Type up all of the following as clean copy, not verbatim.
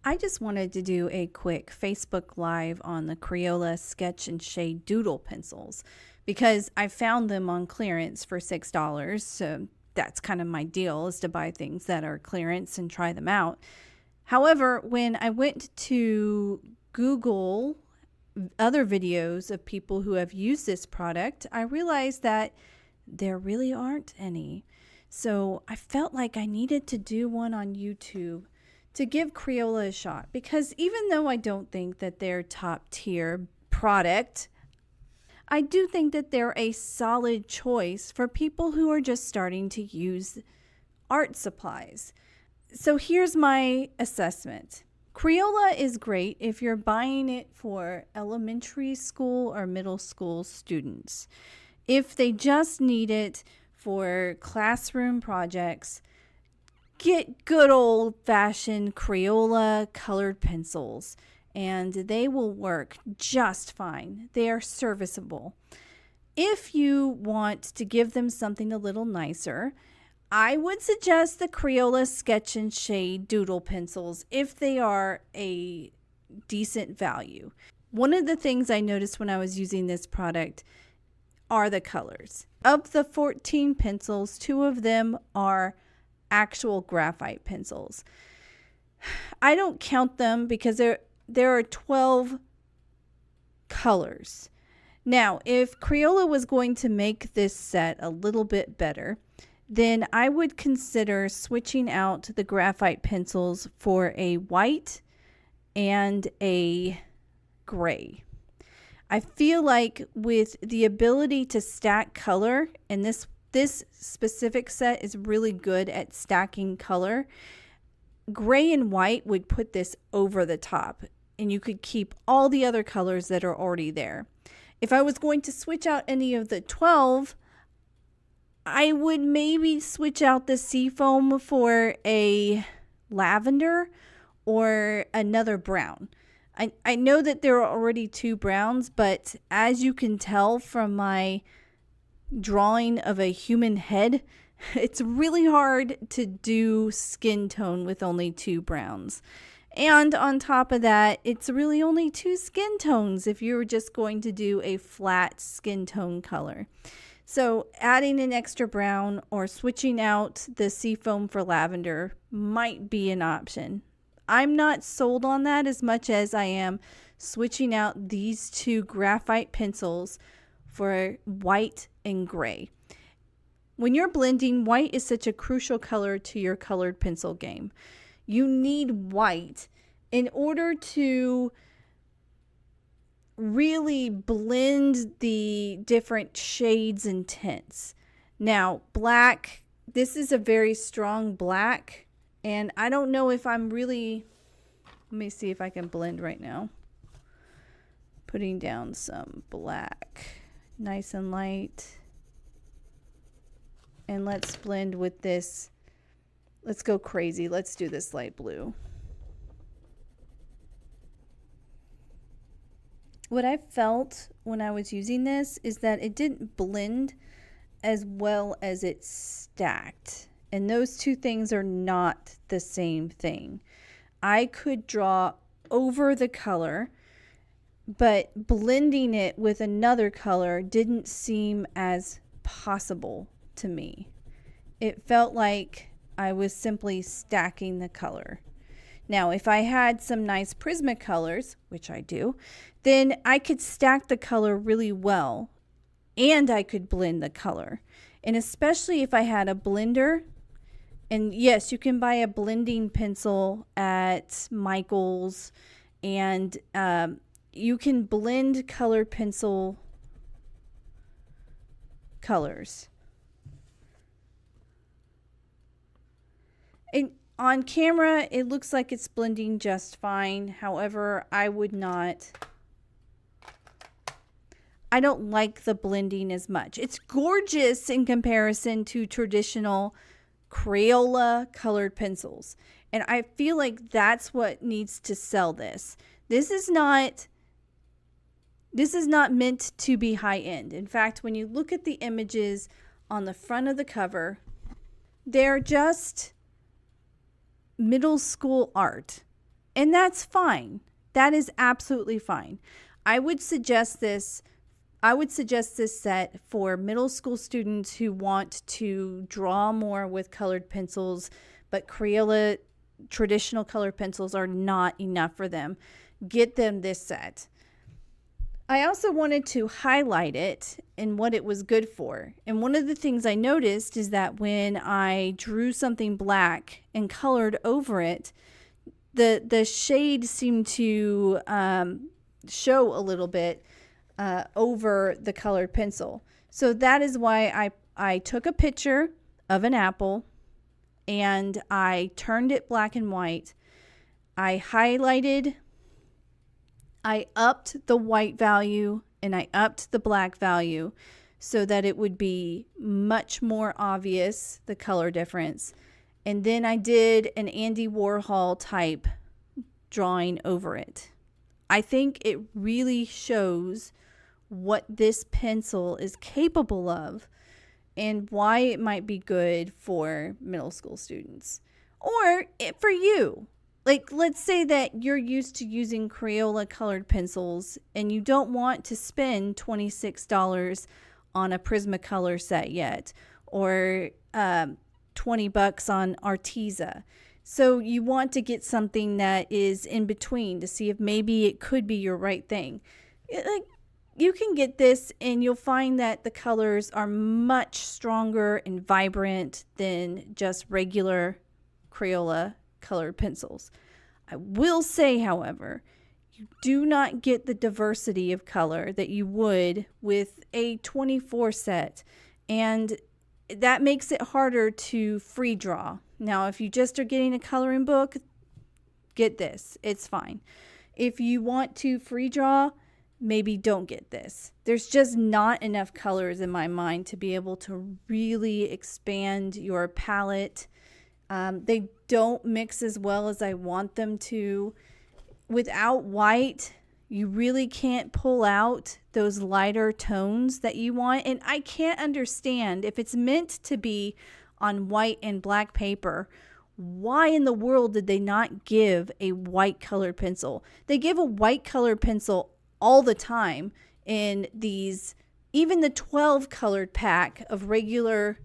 I just wanted to do a quick Facebook Live on the Crayola Sketch and Shade Doodle pencils because I found them on clearance for $6. So that's kind of my deal, is to buy things that are clearance and try them out. However, when I went to Google other videos of people who have used this product, I realized that there really aren't any. So I felt like I needed to do one on YouTube to give Crayola a shot, because even though I don't think that they're top tier product, I do think that they're a solid choice for people who are just starting to use art supplies. So here's my assessment. Crayola is great if you're buying it for elementary school or middle school students. If they just need it for classroom projects, get good old-fashioned Crayola colored pencils, and they will work just fine. They are serviceable. If you want to give them something a little nicer, I would suggest the Crayola Sketch and Shade Doodle pencils if they are a decent value. One of the things I noticed when I was using this product are the colors. Of the 14 pencils, 2 of them are actual graphite pencils. I don't count them because there are 12 colors. Now, if Crayola was going to make this set a little bit better, then I would consider switching out the graphite pencils for a white and a gray. I feel like with the ability to stack color, and this specific set is really good at stacking color, gray and white would put this over the top, and you could keep all the other colors that are already there. If I was going to switch out any of the 12, I would maybe switch out the seafoam for a lavender or another brown. I know that there are already 2 browns, but as you can tell from my drawing of a human head, it's really hard to do skin tone with only 2 browns. And on top of that, it's really only 2 skin tones if you're just going to do a flat skin tone color. So adding an extra brown or switching out the seafoam for lavender might be an option. I'm not sold on that as much as I am switching out these 2 graphite pencils for white and gray. When you're blending, white is such a crucial color to your colored pencil game. You need white in order to really blend the different shades and tints. Now, black, this is a very strong black, and I don't know if I'm really, let me see if I can blend right now. Putting down some black, nice and light. And let's blend with this. Let's go crazy. Let's do this light blue. What I felt when I was using this is that it didn't blend as well as it stacked. And those 2 things are not the same thing. I could draw over the color, but blending it with another color didn't seem as possible to me. It felt like I was simply stacking the color. Now, if I had some nice Prismacolors, which I do, then I could stack the color really well, and I could blend the color. And especially if I had a blender, and yes, you can buy a blending pencil at Michael's, and you can blend colored pencil colors. And on camera, it looks like it's blending just fine. However, I don't like the blending as much. It's gorgeous in comparison to traditional Crayola colored pencils. And I feel like that's what needs to sell this. This is not meant to be high end. In fact, when you look at the images on the front of the cover, they're just middle school art. And that's fine. That is absolutely fine. I would suggest this set for middle school students who want to draw more with colored pencils, but Crayola traditional colored pencils are not enough for them. Get them this set. I also wanted to highlight it and what it was good for. And one of the things I noticed is that when I drew something black and colored over it, the shade seemed to show a little bit over the colored pencil. So that is why I took a picture of an apple and I turned it black and white. I highlighted, I upped the white value and I upped the black value so that it would be much more obvious, the color difference. And then I did an Andy Warhol type drawing over it. I think it really shows what this pencil is capable of and why it might be good for middle school students or for you. Like, let's say that you're used to using Crayola colored pencils and you don't want to spend $26 on a Prismacolor set yet, or $20 on Arteza. So you want to get something that is in between to see if maybe it could be your right thing. Like, you can get this and you'll find that the colors are much stronger and vibrant than just regular Crayola colored pencils. I will say, however, you do not get the diversity of color that you would with a 24 set, and that makes it harder to free draw. Now, if you just are getting a coloring book, get this. It's fine. If you want to free draw, maybe don't get this. There's just not enough colors in my mind to be able to really expand your palette. They don't mix as well as I want them to. Without white, you really can't pull out those lighter tones that you want. And I can't understand, if it's meant to be on white and black paper, why in the world did they not give a white colored pencil? They give a white colored pencil all the time in these, even the 12 colored pack of regular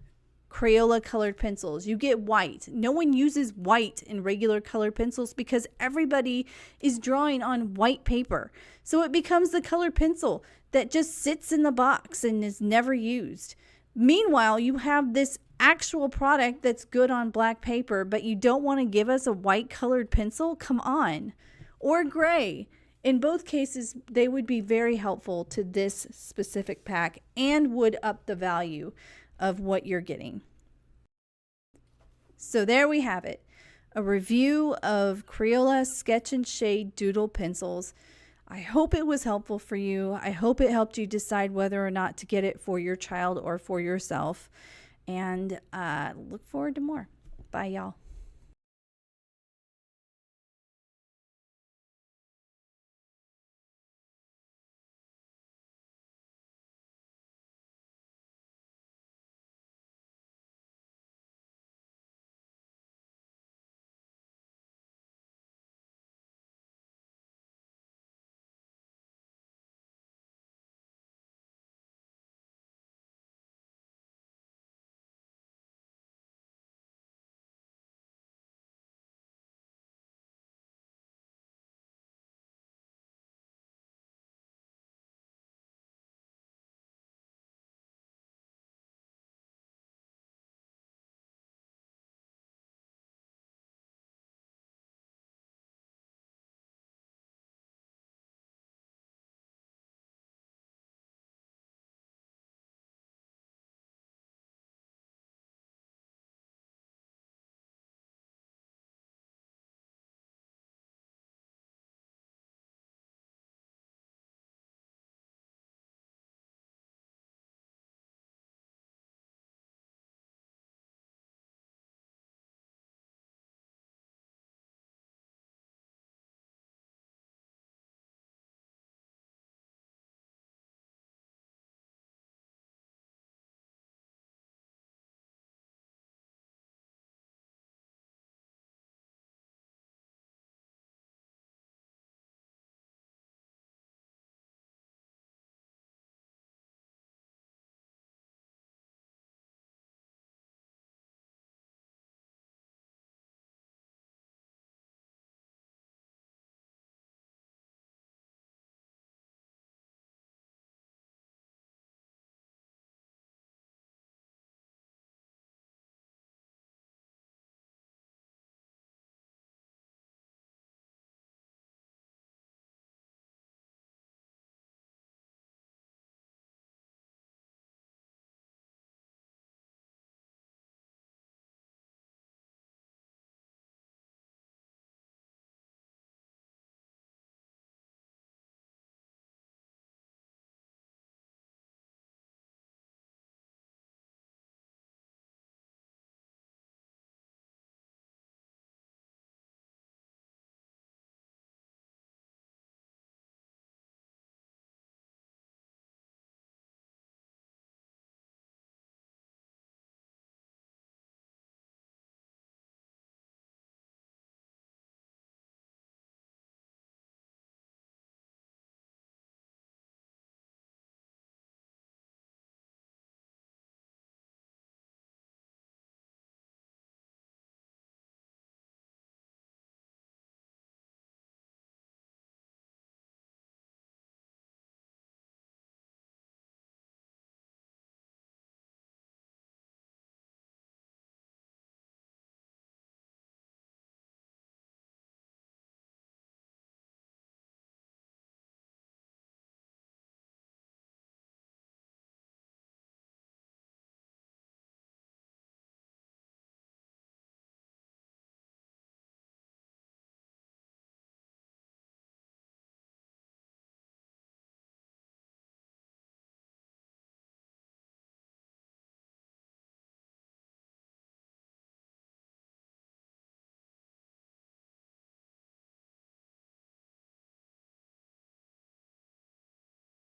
Crayola colored pencils. You get white. No one uses white in regular colored pencils because everybody is drawing on white paper. So it becomes the colored pencil that just sits in the box and is never used. Meanwhile, you have this actual product that's good on black paper, but you don't want to give us a white colored pencil? Come on. Or gray. In both cases, they would be very helpful to this specific pack and would up the value of what you're getting. So there we have it. A review of Crayola Sketch and Shade Doodle pencils. I hope it was helpful for you. I hope it helped you decide whether or not to get it for your child or for yourself. And look forward to more. Bye, y'all.